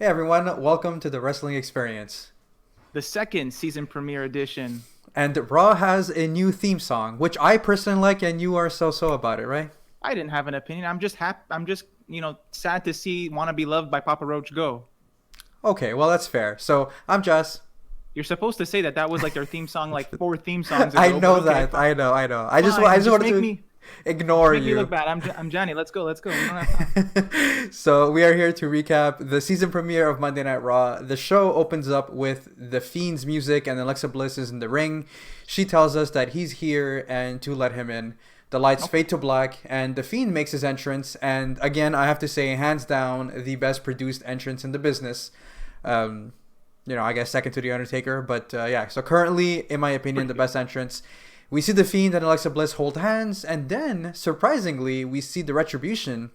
Hey everyone, welcome to the Wrestling Experience. The second season premiere edition. And Raw has a new theme song, which I personally like, and you are so about it, right? I didn't have an opinion. I'm just happy. I'm just sad to see "Wanna Be Loved" by Papa Roach go. Okay, well that's fair. So I'm Jess. You're supposed to say that was like their theme song like four theme songs I ago. But know okay, that. I fine. know. I Fine. just wanted Make to me ignore make me you. look bad. I'm Johnny. Let's go. We don't have time. So we are here to recap the season premiere of Monday Night Raw. The show opens up with the Fiend's music and Alexa Bliss is in the ring. She tells us that he's here and to let him in. The lights fade to black and the Fiend makes his entrance. And again, I have to say, hands down, the best produced entrance in the business. I guess second to The Undertaker. But yeah, so currently, in my opinion, the best entrance. We see the Fiend and Alexa Bliss hold hands, and then, surprisingly, we see the Retribution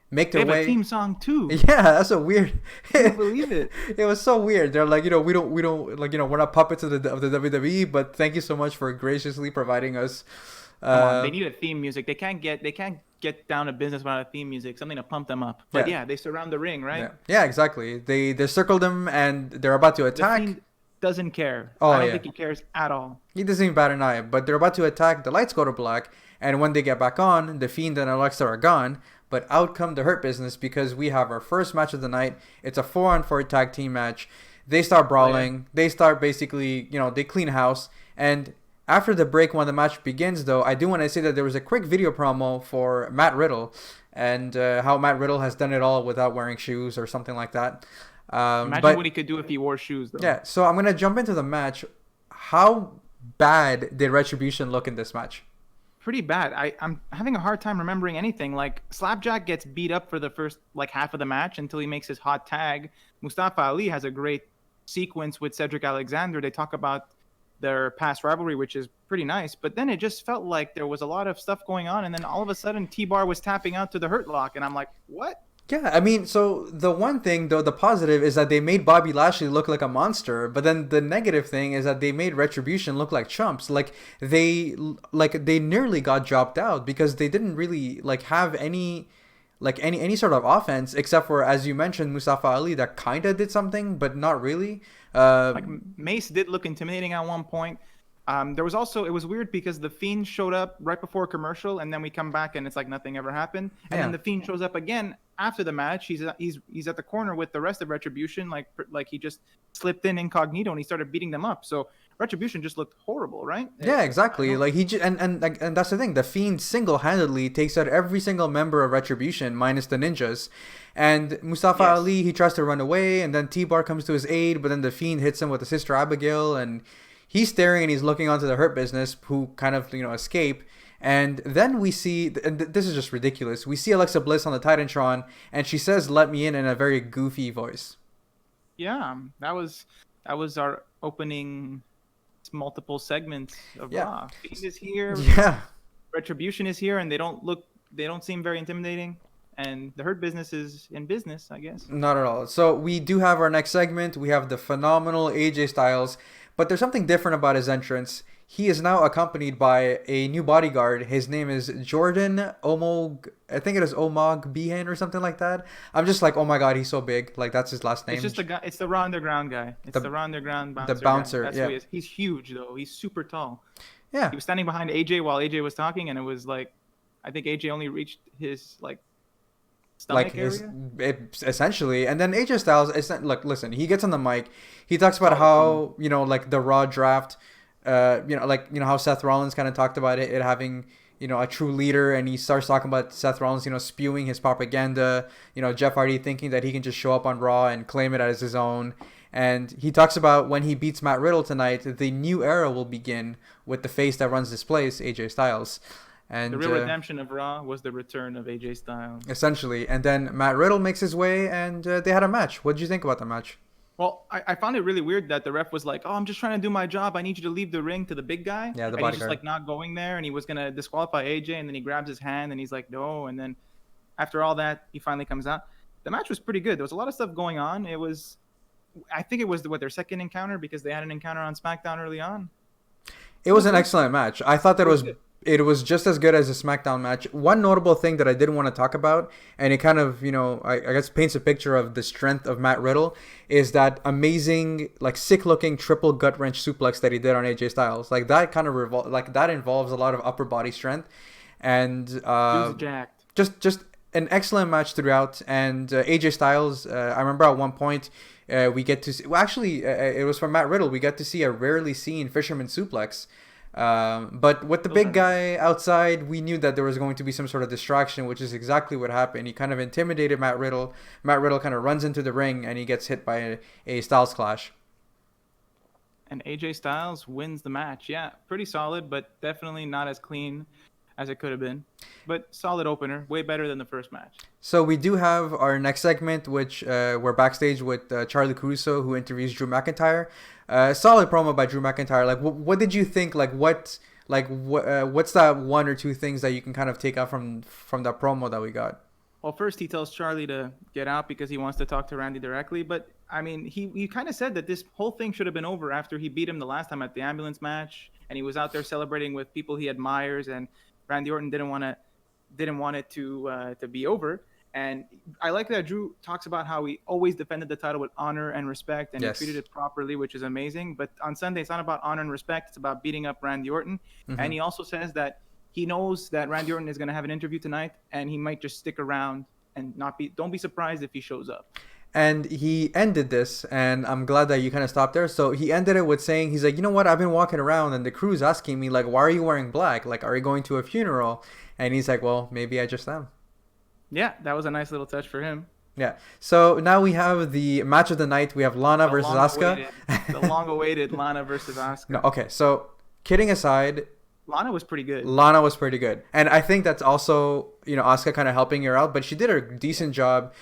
make They their have way. a theme song too. Yeah, that's a weird. I can't believe it. It was so weird. They're like, we don't like, we're not puppets of the WWE, but thank you so much for graciously providing us. Come on, they need a theme music. They can't get down to business without a theme music, something to pump them up. But yeah, they surround the ring, right? Yeah, exactly. They circle them and they're about to The attack. Fiend doesn't care. Oh, I don't yeah. think he cares at all. He doesn't even bat an eye, but they're about to attack. The lights go to black, and when they get back on, the Fiend and Alexa are gone. But out come the Hurt Business because we have our first match of the night. It's a 4-on-4 tag team match. They start brawling. Oh, yeah. They start basically, they clean house. And after the break, when the match begins, though, I do want to say that there was a quick video promo for Matt Riddle and how Matt Riddle has done it all without wearing shoes or something like that. Imagine what he could do if he wore shoes, though. Yeah, so I'm going to jump into the match. How bad did Retribution look in this match? Pretty bad. I'm having a hard time remembering anything. Like, Slapjack gets beat up for the first, half of the match until he makes his hot tag. Mustafa Ali has a great sequence with Cedric Alexander. They talk about their past rivalry, which is pretty nice. But then it just felt like there was a lot of stuff going on. And then all of a sudden, T-Bar was tapping out to the Hurt Lock. And I'm like, what? Yeah, I mean, so the one thing, though, the positive is that they made Bobby Lashley look like a monster, but then the negative thing is that they made Retribution look like chumps. They nearly got dropped out because they didn't really have any sort of offense except for, as you mentioned, Mustafa Ali that kind of did something, but not really. Like, Mace did look intimidating at one point. There was also, it was weird because the Fiend showed up right before a commercial, and then we come back and it's like nothing ever happened. And then the Fiend shows up again after the match. He's at the corner with the rest of Retribution, like he just slipped in incognito and he started beating them up. So Retribution just looked horrible, right? Yeah, exactly. Like and that's the thing. The Fiend single-handedly takes out every single member of Retribution minus the ninjas. And Mustafa Ali, he tries to run away, and then T-Bar comes to his aid, but then the Fiend hits him with the Sister Abigail, and he's staring and he's looking onto the Hurt Business, who kind of escape. And then we see, and this is just ridiculous. We see Alexa Bliss on the Titantron, and she says, "Let me in" a very goofy voice. Yeah, that was our opening multiple segments of Raw. Fiend is here. Yeah. Retribution is here, and they don't seem very intimidating. And the Hurt Business is in business, I guess. Not at all. So we do have our next segment. We have the phenomenal AJ Styles, but there's something different about his entrance. He is now accompanied by a new bodyguard. His name is Jordan Omog. I think it is Omog Behan or something like that. I'm just like, oh my god, he's so big. Like, that's his last name. It's just the guy. It's the Raw Underground guy. It's the Raw Underground bouncer. The bouncer. Guy. That's yeah. who he is. He's huge though. He's super tall. Yeah. He was standing behind AJ while AJ was talking, and it was like, I think AJ only reached his stomach area. Essentially. And then AJ Styles, listen, he gets on the mic. He talks about how the Raw draft. How Seth Rollins kind of talked about it having a true leader, and he starts talking about Seth Rollins spewing his propaganda, Jeff Hardy thinking that he can just show up on Raw and claim it as his own. And he talks about when he beats Matt Riddle tonight, the new era will begin with the face that runs this place, AJ Styles. And the real redemption of Raw was the return of AJ Styles. Essentially. And then Matt Riddle makes his way, and they had a match. What did you think about the match? Well, I found it really weird that the ref was like, "Oh, I'm just trying to do my job. I need you to leave the ring," to the big guy. Yeah, the and bodyguard. he's just not going there, and he was gonna disqualify AJ, and then he grabs his hand, and he's like, "No," and then after all that, he finally comes out. The match was pretty good. There was a lot of stuff going on. I think it was their second encounter because they had an encounter on SmackDown early on. It was an excellent match. I thought that it was it was just as good as a SmackDown match. One notable thing that I did want to talk about, and it kind of, I guess paints a picture of the strength of Matt Riddle, is that amazing, like sick-looking triple gut wrench suplex that he did on AJ Styles. Like that kind of that involves a lot of upper body strength, and Dude's jacked. just an excellent match throughout. And AJ Styles, I remember at one point we get to see, well, actually it was from Matt Riddle. We get to see a rarely seen fisherman suplex. But with the big guy outside, we knew that there was going to be some sort of distraction, which is exactly what happened. He kind of intimidated Matt Riddle. Matt Riddle kind of runs into the ring and he gets hit by a Styles Clash. And AJ Styles wins the match. Yeah, pretty solid, but definitely not as clean as it could have been. But solid opener, way better than the first match. So we do have our next segment, which we're backstage with Charlie Caruso, who interviews Drew McIntyre. Solid promo by Drew McIntyre. Like, what did you think? What's that one or two things that you can kind of take out from that promo that we got? Well, first he tells Charlie to get out because he wants to talk to Randy directly. But I mean, he kind of said that this whole thing should have been over after he beat him the last time at the ambulance match, and he was out there celebrating with people he admires, and Randy Orton didn't want it to be over. And I like that Drew talks about how he always defended the title with honor and respect, and Yes. he treated it properly, which is amazing. But on Sunday, it's not about honor and respect. It's about beating up Randy Orton. Mm-hmm. And he also says that he knows that Randy Orton is going to have an interview tonight, and he might just stick around and don't be surprised if he shows up. And he ended this, and I'm glad that you kind of stopped there. So he ended it with saying, he's like, you know what? I've been walking around, and the crew's asking me, like, why are you wearing black? Like, are you going to a funeral? And he's like, well, maybe I just am. Yeah, that was a nice little touch for him. Yeah. So now we have the match of the night. We have Lana versus Asuka. The long-awaited Lana versus Asuka. No, okay. So kidding aside, Lana was pretty good. And I think that's also, Asuka kind of helping her out, but she did a decent job,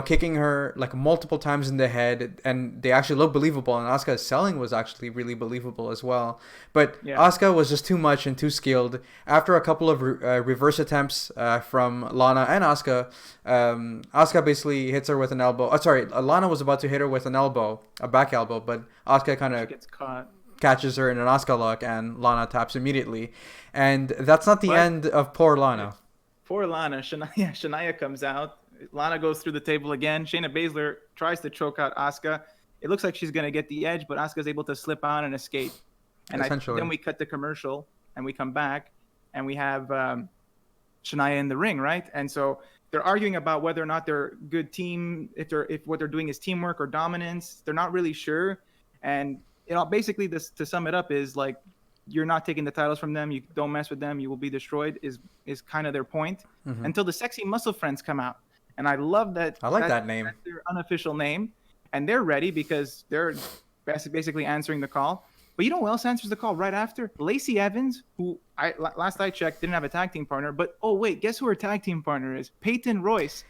kicking her like multiple times in the head, and they actually look believable, and Asuka's selling was actually really believable as well. But yeah. Asuka was just too much and too skilled. After a couple of reverse attempts from Lana and Asuka, Asuka basically hits her with an elbow. Lana was about to hit her with an elbow, a back elbow, but Asuka kind of gets caught. Catches her in an Asuka lock, and Lana taps immediately. And that's not the end of poor Lana. Poor Lana. Shania comes out. Lana goes through the table again. Shayna Baszler tries to choke out Asuka. It looks like she's going to get the edge, but Asuka's able to slip on and escape. And then we cut the commercial, and we come back, and we have Shania in the ring, right? And so they're arguing about whether or not they're a good team, if what they're doing is teamwork or dominance. They're not really sure. And basically, this, to sum it up, is like, you're not taking the titles from them. You don't mess with them. You will be destroyed. Is kind of their point. Mm-hmm. Until the Sexy Muscle Friends come out, and I love that. I like that name. That's their unofficial name, and they're ready because they're basically answering the call. But you know who else answers the call right after? Lacey Evans, who last I checked didn't have a tag team partner. But oh wait, guess who her tag team partner is? Peyton Royce.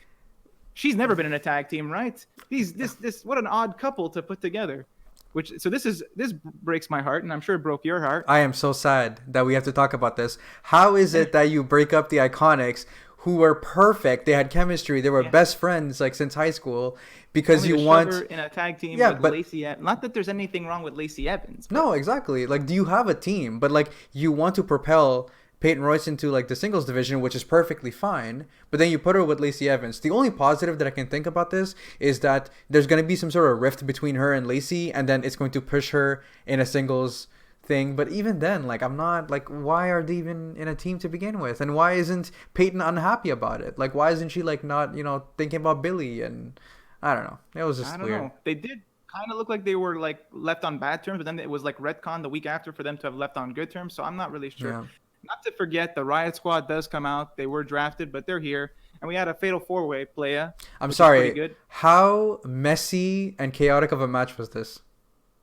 She's never been in a tag team, right? This what an odd couple to put together. This breaks my heart, and I'm sure it broke your heart. I am so sad that we have to talk about this. How is it that you break up the Iconics, who were perfect? They had chemistry. They were best friends like since high school, because Only you want her in a tag team with Lacey. Not that there's anything wrong with Lacey Evans. But... No, exactly. Like, do you have a team? But like, you want to propel Peyton Royce into like the singles division, which is perfectly fine, but then you put her with Lacey Evans. The only positive that I can think about this is that there's going to be some sort of rift between her and Lacey, and then it's going to push her in a singles thing. But even then, like, I'm not like, why are they even in a team to begin with? And why isn't Peyton unhappy about it? Like, why isn't she like not, thinking about Billy? And I don't know. It was just weird. I don't know. They did kind of look like they were like left on bad terms, but then it was like retcon the week after for them to have left on good terms. So I'm not really sure. Yeah. Not to forget, the Riott Squad does come out. They were drafted, but they're here. And we had a fatal four-way playa. I'm sorry. How messy and chaotic of a match was this?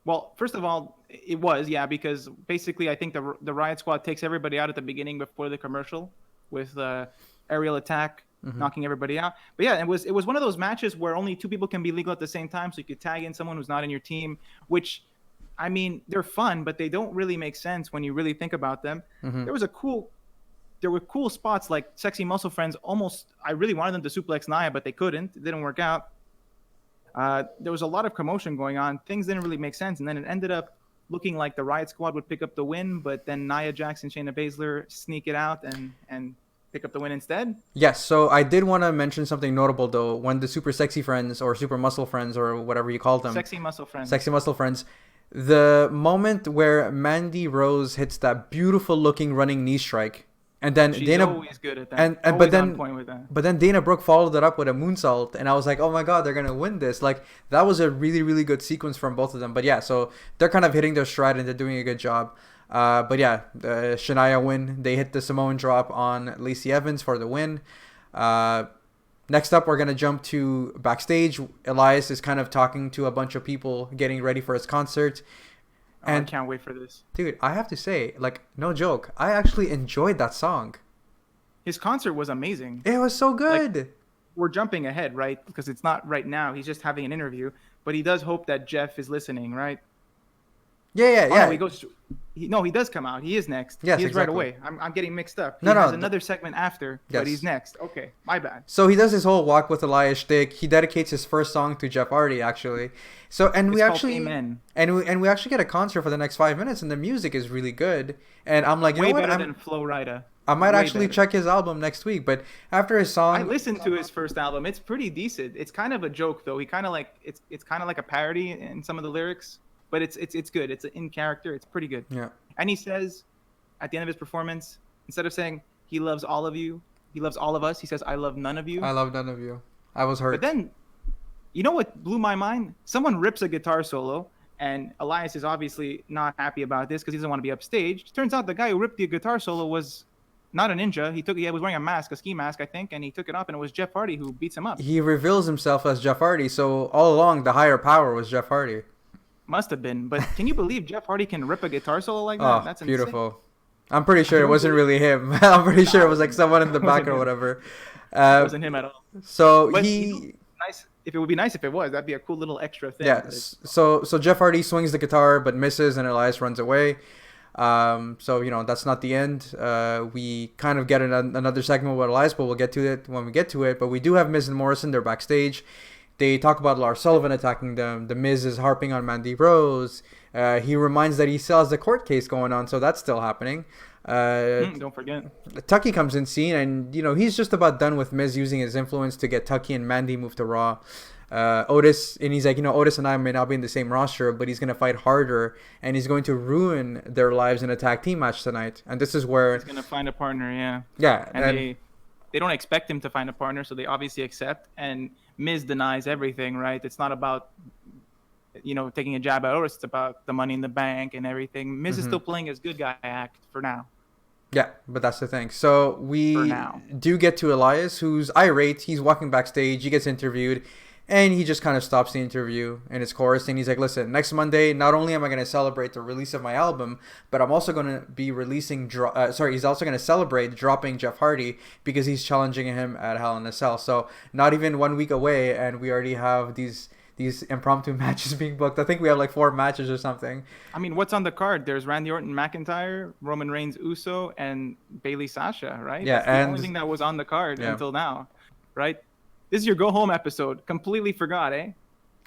Well, first of all, it was, because basically I think the Riott Squad takes everybody out at the beginning before the commercial with the aerial attack, knocking everybody out. But yeah, it was one of those matches where only two people can be legal at the same time, so you could tag in someone who's not in your team, which... I mean, they're fun, but they don't really make sense when you really think about them. Mm-hmm. There were cool spots like Sexy Muscle Friends. I really wanted them to suplex Nia, but they couldn't. It didn't work out. There was a lot of commotion going on. Things didn't really make sense, and then it ended up looking like the Riott Squad would pick up the win, but then Nia Jax and Shayna Baszler sneak it out and pick up the win instead. Yes, so I did want to mention something notable though. When the super sexy friends or super muscle friends or whatever you call them, Sexy muscle friends, the moment where Mandy Rose hits that beautiful looking running knee strike, and then she's Dana always good at that. and Always but then on point with that. but then Dana Brooke followed it up with a moonsault, and I was like, oh my god, they're gonna win this. Like that was a really really good sequence from both of them. But yeah, so they're kind of hitting their stride and they're doing a good job. But yeah, Shania win. They hit the Samoan drop on Lacey Evans for the win. Next up, we're going to jump to backstage. Elias is kind of talking to a bunch of people getting ready for his concert. And I can't wait for this. Dude, I have to say, like, no joke, I actually enjoyed that song. His concert was amazing. It was so good. Like, we're jumping ahead, right? Because it's not right now. He's just having an interview. But he does hope that Jeff is listening, right? Yeah. No, he does come out. He is next. Yes, he is exactly. right away. I'm getting mixed up. He No, has another segment after, yes. but he's next. Okay, my bad. So he does his whole walk with Elias shtick. He dedicates his first song to Jeff Hardy, actually. So we actually Amen. and we actually get a concert for the next 5 minutes, and the music is really good. And I'm like, you way know what? better than Flo Rida. I might Way actually better. check his album next week. But after his song, I listened to his first album. It's pretty decent. It's kind of a joke though. He kind of like it's kind of like a parody in some of the lyrics, but it's good. It's in character. It's pretty good. Yeah. And he says at the end of his performance, instead of saying he loves all of you, he loves all of us, he says I love none of you. I love none of you. I was hurt. But then, you know what blew my mind? Someone rips a guitar solo, and Elias is obviously not happy about this because he doesn't want to be upstaged. Turns out the guy who ripped the guitar solo was not a ninja. He was wearing a ski mask, I think, and he took it off, and it was Jeff Hardy who beats him up. He reveals himself as Jeff Hardy, so all along the higher power was Jeff Hardy. Must have been, but can you believe Jeff Hardy can rip a guitar solo like that? Oh, That's beautiful. insane. I'm pretty sure it wasn't really him. I'm pretty sure it was like someone in the back or him. whatever. It wasn't him at all. So But, he... nice. If it would be nice if it was, that'd be a cool little extra thing. Yeah, so Jeff Hardy swings the guitar but misses, and Elias runs away. So, you know, that's not the end. We kind of get another segment with Elias, but we'll get to it when we get to it. But we do have Miz and Morrison. They're backstage. They talk about Lars Sullivan attacking them. The Miz is harping on Mandy Rose. He reminds that he still has the court case going on, so that's still happening. Don't forget. Tucky comes in scene, and, you know, he's just about done with Miz using his influence to get Tucky and Mandy moved to Raw. Otis, and he's like, you know, Otis and I may not be in the same roster, but he's going to fight harder, and he's going to ruin their lives in a tag team match tonight. And this is where... He's going to find a partner, yeah. Yeah. And they don't expect him to find a partner, so they obviously accept. And Miz denies everything, right? It's not about, you know, taking a jab at Otis. It's about the Money in the Bank and everything. Miz is still playing his good guy act for now. Yeah, but that's the thing. So we do get to Elias, who's irate. He's walking backstage. He gets interviewed. And he just kind of stops the interview in his chorus, and he's like, listen, next Monday, not only am I going to celebrate the release of my album, but I'm also going to be releasing... he's also going to celebrate dropping Jeff Hardy because he's challenging him at Hell in a Cell. So not even 1 week away, and we already have these impromptu matches being booked. I think we have like 4 matches or something. I mean, what's on the card? There's Randy Orton McIntyre, Roman Reigns Uso, and Bayley Sasha, right? Yeah, That's the only thing that was on the card until now, right? This is your go home episode. Completely forgot, eh?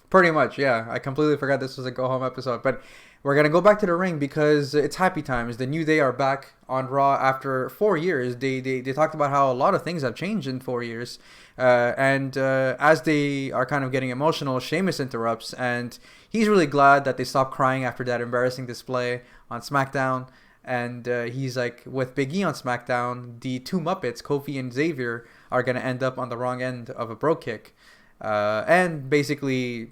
Pretty much, yeah. I completely forgot this was a go home episode. But we're going to go back to the ring because it's happy times. The New Day are back on Raw after 4 years. They talked about how a lot of things have changed in 4 years. And as they are kind of getting emotional, Sheamus interrupts. And he's really glad that they stopped crying after that embarrassing display on SmackDown. And he's like, with Big E on SmackDown, the two Muppets, Kofi and Xavier, are going to end up on the wrong end of a bro kick. And basically,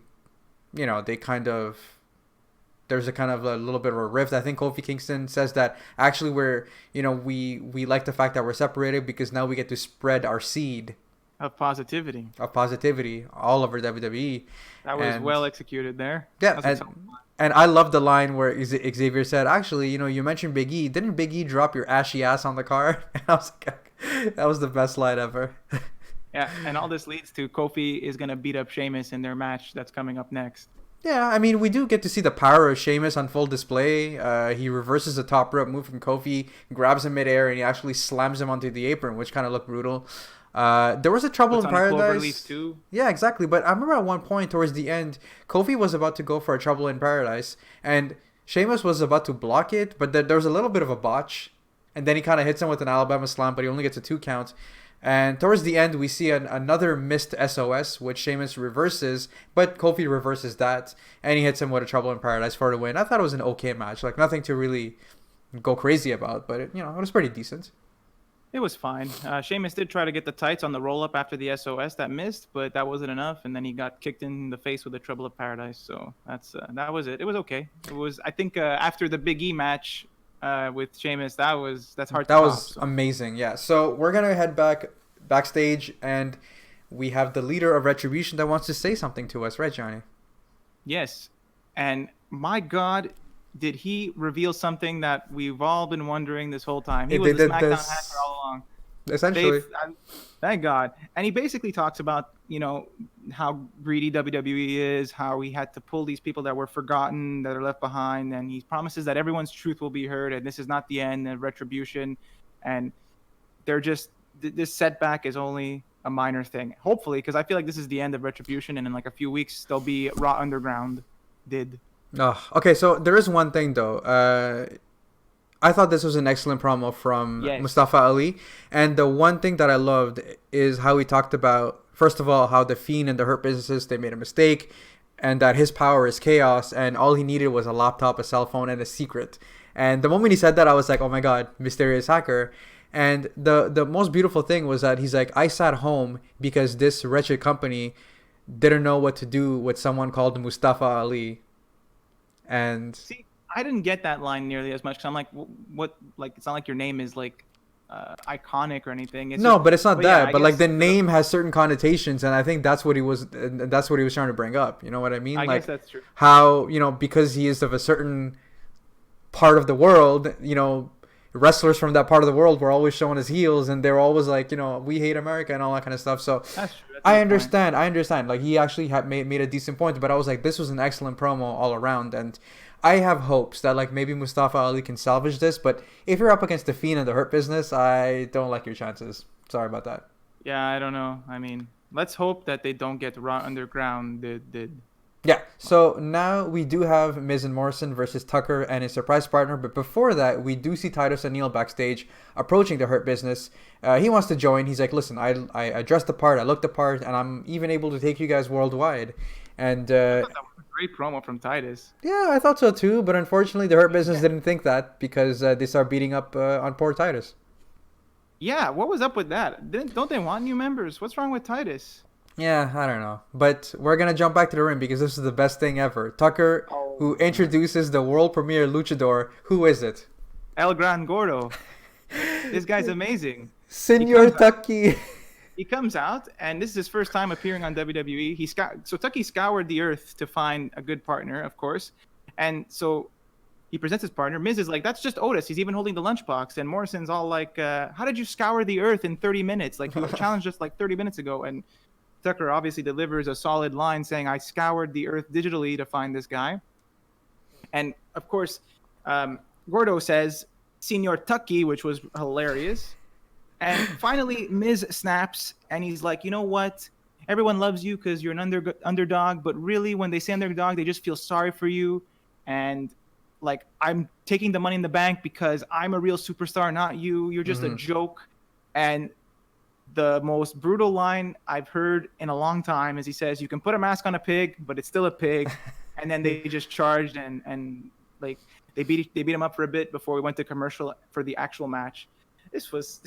you know, there's a kind of a little bit of a rift. I think Kofi Kingston says that actually we like the fact that we're separated because now we get to spread our seed of positivity all over WWE. That was well executed there. Yeah, and I love the line where Xavier said, actually, you know, you mentioned Big E. Didn't Big E drop your ashy ass on the car? And I was like, that was the best line ever. Yeah, and all this leads to Kofi is going to beat up Sheamus in their match that's coming up next. Yeah, I mean, we do get to see the power of Sheamus on full display. He reverses a top rope move from Kofi, grabs him midair, and he actually slams him onto the apron, which kind of looked brutal. There was a Trouble in Paradise. Too. Yeah, exactly. But I remember at one point towards the end, Kofi was about to go for a Trouble in Paradise, and Sheamus was about to block it, but there was a little bit of a botch. And then he kind of hits him with an Alabama slam, but he only gets a 2 count. And towards the end, we see another missed SOS, which Sheamus reverses, but Kofi reverses that, and he hits him with a Trouble in Paradise for the win. I thought it was an okay match, like nothing to really go crazy about, but it was pretty decent. It was fine. Sheamus did try to get the tights on the roll-up after the SOS that missed, but that wasn't enough, and then he got kicked in the face with the Trouble of Paradise. So that was it. It was okay. It was, I think, after the Big E match with Sheamus, that's hard to That top, was so. amazing, yeah. So we're gonna head backstage, and we have the leader of Retribution that wants to say something to us, right, Johnny? Yes, and my God, did he reveal something that we've all been wondering this whole time? He was the SmackDown hacker all along. Essentially. Thank God. And he basically talks about, how greedy WWE is, how he had to pull these people that were forgotten, that are left behind, and he promises that everyone's truth will be heard, and this is not the end of Retribution, and this setback is only a minor thing. Hopefully, because I feel like this is the end of Retribution, and in like a few weeks, there'll be Raw Underground. Oh, okay, so there is one thing, though. I thought this was an excellent promo from Mustafa Ali. And the one thing that I loved is how he talked about, first of all, how the Fiend and the Hurt Businesses, they made a mistake, and that his power is chaos, and all he needed was a laptop, a cell phone, and a secret. And the moment he said that, I was like, oh my God, Mysterious Hacker. And the most beautiful thing was that he's like, I sat home because this wretched company didn't know what to do with someone called Mustafa Ali. And see, I didn't get that line nearly as much. 'Cause I'm like, what? Like, it's not like your name is like iconic or anything. But it's not that. But like the name has certain connotations, and I think that's what he was trying to bring up. You know what I mean? I like, guess that's true. How because he is of a certain part of the world, wrestlers from that part of the world were always shown as heels, and they're always like, we hate America and all that kind of stuff. So that's true. I understand. Like, he actually had made a decent point, but I was like, this was an excellent promo all around, and I have hopes that like maybe Mustafa Ali can salvage this. But if you're up against the Fiend and the Hurt Business, I don't like your chances. Sorry about that. Yeah, I don't know. I mean, let's hope that they don't get Raw Underground. Yeah, so now we do have Miz and Morrison versus Tucker and his surprise partner. But before that, we do see Titus O'Neil backstage approaching the Hurt Business. He wants to join. He's like, listen, I dressed the part, I looked the part, and I'm even able to take you guys worldwide. And I thought that was a great promo from Titus. Yeah, I thought so too. But unfortunately, the Hurt Business didn't think that because they start beating up on poor Titus. Yeah, what was up with that? Don't they want new members? What's wrong with Titus? Yeah, I don't know. But we're going to jump back to the ring because this is the best thing ever. Tucker, who introduces the world premiere luchador. Who is it? El Gran Gordo. This guy's amazing. Senor Tucky. He comes out, and this is his first time appearing on WWE. So Tucky scoured the earth to find a good partner, of course. And so he presents his partner. Miz is like, that's just Otis. He's even holding the lunchbox. And Morrison's all like, how did you scour the earth in 30 minutes? Like, you challenged us like 30 minutes ago. And Tucker obviously delivers a solid line saying, I scoured the earth digitally to find this guy. And, of course, Gordo says, Senor Tucky, which was hilarious. And finally, Miz snaps, and he's like, you know what? Everyone loves you because you're an underdog, but really, when they say underdog, they just feel sorry for you. And, like, I'm taking the Money in the Bank because I'm a real superstar, not you. You're just a joke. And the most brutal line I've heard in a long time is he says, you can put a mask on a pig, but it's still a pig. And then they just charged and like, they beat him up for a bit before we went to commercial for the actual match. This was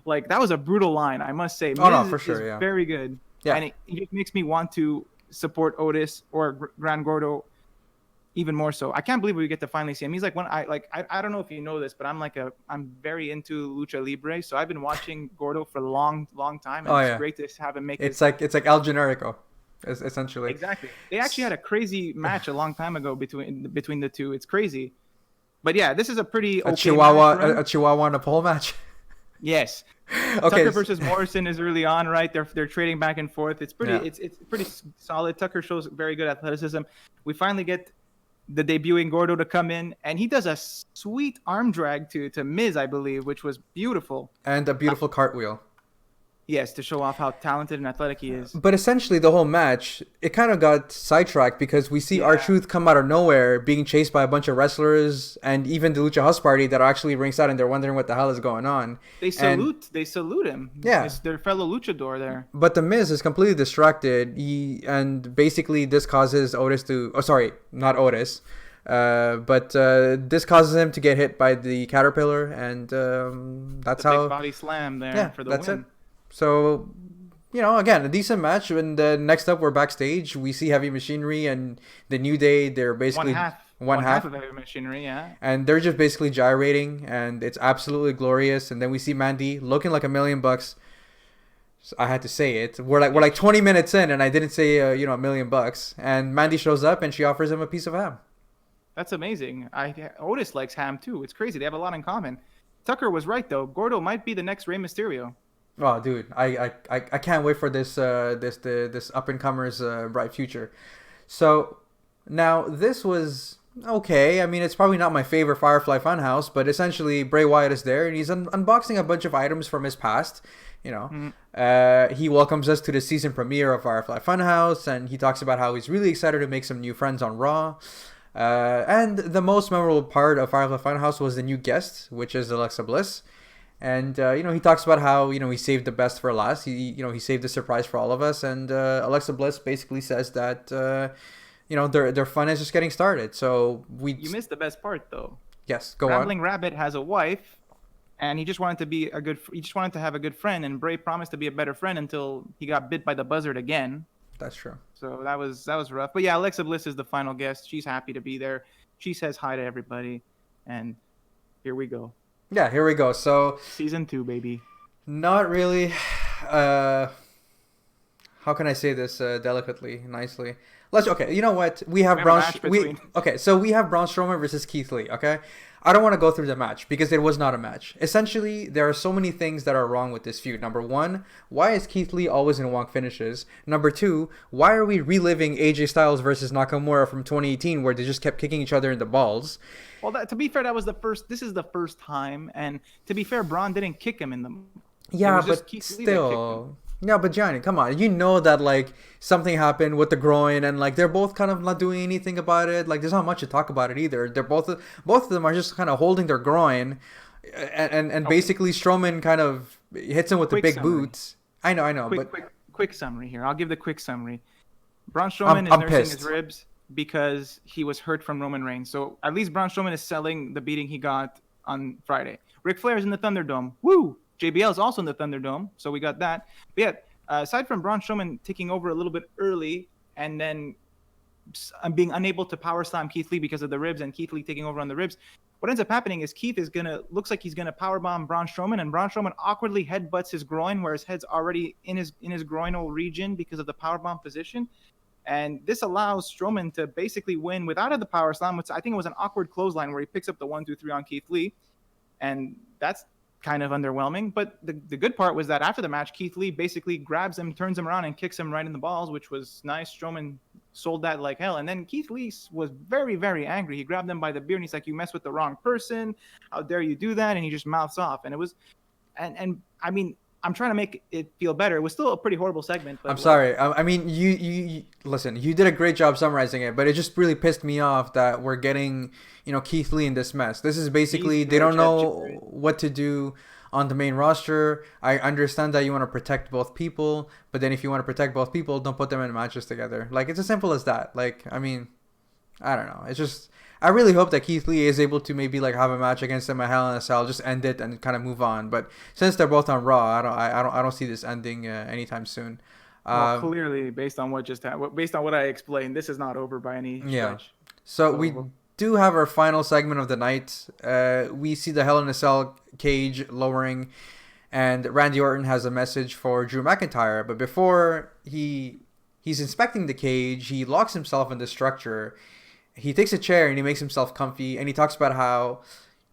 like, that was a brutal line, I must say. No, for sure, yeah. Very good. Yeah. And it just makes me want to support Otis or Gran Gordo even more so. I can't believe we get to finally see him. He's like, I don't know if you know this, but I'm very into Lucha Libre, so I've been watching Gordo for a long time, and it's great to have him make it's like El Generico, essentially. Exactly. They actually had a crazy match a long time ago between the two. It's crazy. But yeah, this is a pretty a Chihuahua and a pole match. Yes. Okay. Tucker versus Morrison is early on, right? They're trading back and forth. It's pretty it's pretty solid. Tucker shows very good athleticism. We finally get the debuting Gordo to come in, and he does a sweet arm drag to Miz, I believe, which was beautiful. And a beautiful cartwheel. Yes, to show off how talented and athletic he is. But essentially, the whole match, it kind of got sidetracked because we see R-Truth come out of nowhere being chased by a bunch of wrestlers and even the Lucha House Party that are actually ringside and they're wondering what the hell is going on. They salute him. Yeah. It's their fellow luchador there. But The Miz is completely distracted. And basically this causes Otis to... Oh, sorry, not Otis. But this causes him to get hit by the Caterpillar, and that's the how... big body slam there for the win. It. So, again, a decent match. And next up, we're backstage. We see Heavy Machinery and the New Day. They're basically one half of Heavy Machinery, yeah. And they're just basically gyrating, and it's absolutely glorious. And then we see Mandy looking like $1,000,000. So I had to say it. We're like 20 minutes in, and I didn't say $1,000,000. And Mandy shows up, and she offers him a piece of ham. That's amazing. Otis likes ham too. It's crazy. They have a lot in common. Tucker was right though. Gordo might be the next Rey Mysterio. Oh, dude, I can't wait for this up and comers bright future. So now this was okay. I mean, it's probably not my favorite Firefly Funhouse, but essentially Bray Wyatt is there and he's unboxing a bunch of items from his past. He welcomes us to the season premiere of Firefly Funhouse, and he talks about how he's really excited to make some new friends on Raw. And the most memorable part of Firefly Funhouse was the new guest, which is Alexa Bliss. And, he talks about how, he saved the best for last. He saved the surprise for all of us. And Alexa Bliss basically says that, their fun is just getting started. So You missed the best part, though. Yes, go Rambling on. Rabbit has a wife, and he just wanted to have a good friend, and Bray promised to be a better friend until he got bit by the buzzard again. That's true. So that was rough. But yeah, Alexa Bliss is the final guest. She's happy to be there. She says hi to everybody, and here we go. Yeah, here we go. So season 2, baby. Not really. How can I say this delicately, nicely? Okay, you know what? We have Braun. So we have Braun Strowman versus Keith Lee. Okay, I don't want to go through the match because it was not a match. Essentially, there are so many things that are wrong with this feud. Number one, why is Keith Lee always in wonk finishes? Number two, why are we reliving AJ Styles versus Nakamura from 2018 where they just kept kicking each other in the balls? Well, to be fair, this is the first time, and to be fair, Braun didn't kick him in the... Yeah, but still... Yeah, but Johnny, come on. You know that, something happened with the groin, and, they're both kind of not doing anything about it. There's not much to talk about it either. They're both of them are just kind of holding their groin, and basically Strowman kind of hits him with the big boots. I know, Quick summary here. I'll give the quick summary. Braun Strowman is nursing his ribs because he was hurt from Roman Reigns. So at least Braun Strowman is selling the beating he got on Friday. Ric Flair is in the Thunderdome. Woo! JBL is also in the Thunderdome, so we got that. But yeah, aside from Braun Strowman taking over a little bit early and then being unable to power slam Keith Lee because of the ribs and Keith Lee taking over on the ribs, what ends up happening is Keith looks like he's gonna powerbomb Braun Strowman, and Braun Strowman awkwardly headbutts his groin where his head's already in his groinal region because of the powerbomb position. And this allows Strowman to basically win without the power slam, which I think it was an awkward clothesline where he picks up the 1-2-3 on Keith Lee. And that's kind of underwhelming. But the good part was that after the match, Keith Lee basically grabs him, turns him around, and kicks him right in the balls, which was nice. Strowman sold that like hell. And then Keith Lee was very, very angry. He grabbed him by the beard, and he's like, "You messed with the wrong person. How dare you do that?" And he just mouths off. And it was, and I mean, I'm trying to make it feel better. It was still a pretty horrible segment. But I'm sorry. I mean, you listen. You did a great job summarizing it, but it just really pissed me off that we're getting, Keith Lee in this mess. This is basically they don't know what to do on the main roster. I understand that you want to protect both people, but then if you want to protect both people, don't put them in matches together. It's as simple as that. I mean, I don't know. It's just. I really hope that Keith Lee is able to maybe have a match against him at Hell in a Cell, just end it and kind of move on. But since they're both on Raw, I don't see this ending anytime soon. Well, clearly, based on what I explained, this is not over by any stretch. Yeah. So we do have our final segment of the night. We see the Hell in a Cell cage lowering, and Randy Orton has a message for Drew McIntyre. But before he's inspecting the cage, he locks himself in the structure. He takes a chair and he makes himself comfy, and he talks about how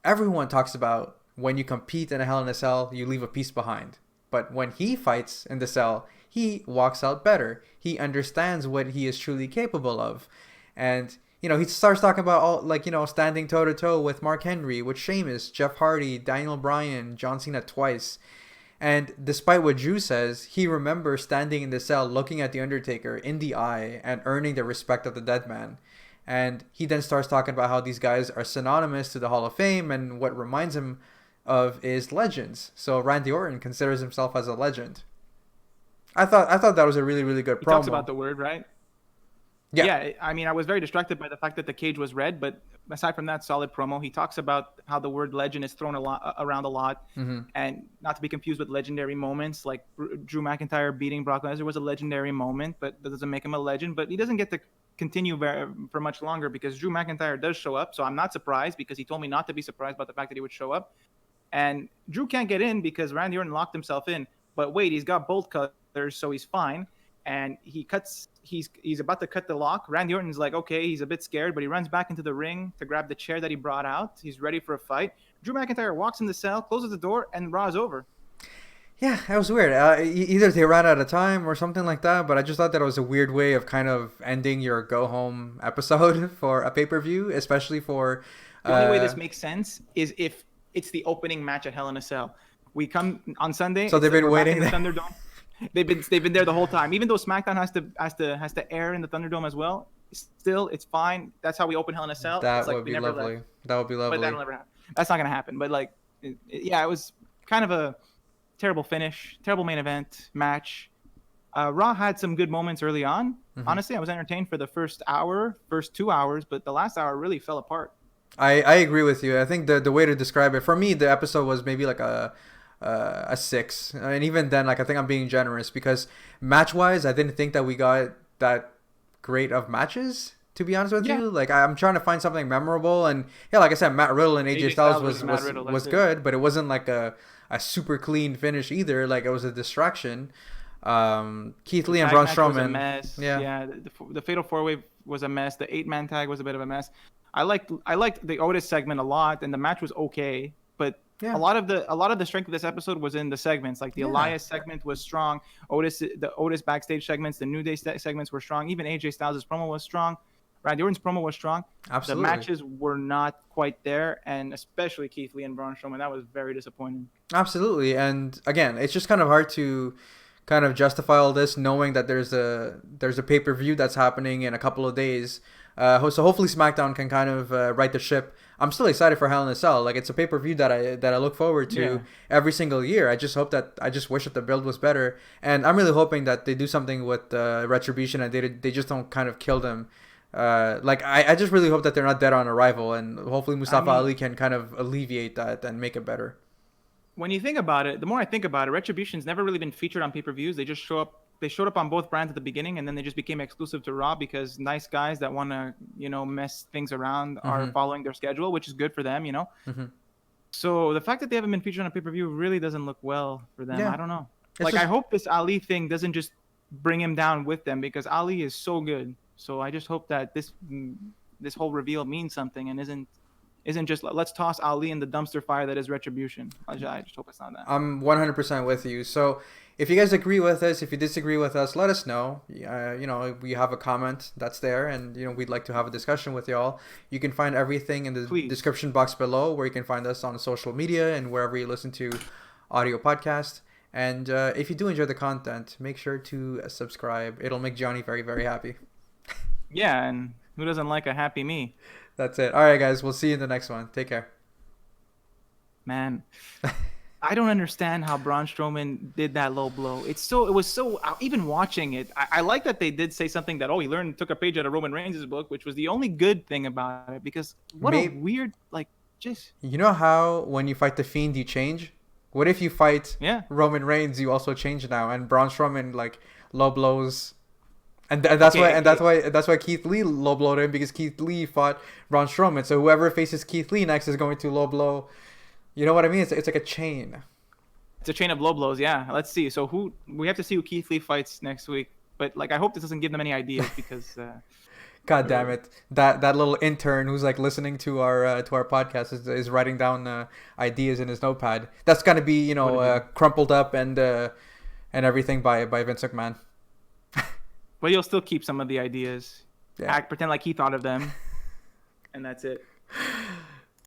everyone talks about when you compete in a Hell in a Cell, you leave a piece behind. But when he fights in the cell, he walks out better. He understands what he is truly capable of. And, he starts talking about all, standing toe-to-toe with Mark Henry, with Sheamus, Jeff Hardy, Daniel Bryan, John Cena twice. And despite what Drew says, he remembers standing in the cell looking at The Undertaker in the eye and earning the respect of the dead man. And he then starts talking about how these guys are synonymous to the Hall of Fame, and what reminds him of is legends. So Randy Orton considers himself as a legend. I thought that was a really, really good promo. He talks about the word, right? Yeah. I mean, I was very distracted by the fact that the cage was red, but aside from that, solid promo. He talks about how the word legend is thrown around a lot, and not to be confused with legendary moments. Like Drew McIntyre beating Brock Lesnar was a legendary moment, but that doesn't make him a legend. But he doesn't get to continue for much longer because Drew McIntyre does show up. So I'm not surprised, because he told me not to be surprised about the fact that he would show up. And Drew can't get in because Randy Orton locked himself in. But wait, he's got bolt cutters, so he's fine. And he's about to cut the lock. Randy Orton's like, okay, he's a bit scared, but he runs back into the ring to grab the chair that he brought out. He's ready for a fight. Drew McIntyre walks in the cell, closes the door, and Raw's over. Yeah, that was weird. Either they ran out of time or something like that, but I just thought that it was a weird way of kind of ending your go-home episode for a pay-per-view, especially for... The only way this makes sense is if it's the opening match at Hell in a Cell. We come on Sunday. So they've been waiting. In the Thunderdome. They've been there the whole time. Even though SmackDown has to air in the Thunderdome as well, still it's fine. That's how we open Hell in a Cell. That would be lovely. That would be lovely. But that'll never happen. That's not gonna happen. But like, it was kind of a terrible finish, terrible main event match. Raw had some good moments early on. Honestly, I was entertained for the first 2 hours, but the last hour really fell apart. I agree with you. I think the way to describe it, for me, the episode was maybe like a 6, and even then, like, I think I'm being generous, because match wise I didn't think that we got that great of matches, to be honest with you. Like, I'm trying to find something memorable, and like I said, Matt Riddle and AJ Styles was good, but it wasn't like a super clean finish either. Like, it was a distraction. Keith Lee and Braun Strowman was a mess. The Fatal 4-Way was a mess. The 8-man tag was a bit of a mess. I liked the Otis segment a lot, and the match was okay, but a lot of the strength of this episode was in the segments. Like the Elias segment was strong. The Otis backstage segments, the New Day segments were strong. Even AJ Styles' promo was strong. Randy Orton's promo was strong. Absolutely. The matches were not quite there, and especially Keith Lee and Braun Strowman. That was very disappointing. Absolutely, and again, it's just kind of hard to kind of justify all this, knowing that there's a pay-per-view that's happening in a couple of days. So hopefully SmackDown can kind of right the ship. I'm still excited for Hell in a Cell. Like, it's a pay-per-view that I look forward to every single year. I just wish that the build was better, and I'm really hoping that they do something with Retribution and they just don't kind of kill them. Like, I just really hope that they're not dead on arrival, and hopefully Mustafa Ali can kind of alleviate that and make it better. When you think about it, the more I think about it, Retribution's never really been featured on pay-per-views. They just show up. They showed up on both brands at the beginning, and then they just became exclusive to Raw because nice guys that want to, mess things around are following their schedule, which is good for them, So the fact that they haven't been featured on a pay-per-view really doesn't look well for them. I don't know. I hope this Ali thing doesn't just bring him down with them, because Ali is so good. So I just hope that this whole reveal means something and isn't just let's toss Ali in the dumpster fire that is Retribution. I just hope it's not that. I'm 100% with you. So if you guys agree with us, if you disagree with us, let us know. We have a comment that's there, and we'd like to have a discussion with y'all. You can find everything in the description box below, where you can find us on social media and wherever you listen to audio podcasts. And if you do enjoy the content, make sure to subscribe. It'll make Johnny very, very happy. Yeah, and who doesn't like a happy me? That's it. All right, guys. We'll see you in the next one. Take care. Man, I don't understand how Braun Strowman did that low blow. It was so even watching it, I like that they did say something that, he took a page out of Roman Reigns' book, which was the only good thing about it, because a weird, just... You know how when you fight the Fiend, you change? What if you fight Roman Reigns, you also change now, and Braun Strowman, low blows... And that's why Keith Lee low blowed him, because Keith Lee fought Braun Strowman. So whoever faces Keith Lee next is going to low blow. You know what I mean? It's like a chain. It's a chain of low blows. Yeah. Let's see. So we have to see who Keith Lee fights next week. But I hope this doesn't give them any ideas, because. God damn it! That little intern who's listening to our podcast is writing down ideas in his notepad. That's gonna be crumpled up and everything by Vince McMahon. But you'll still keep some of the ideas. Pretend like he thought of them, and that's it.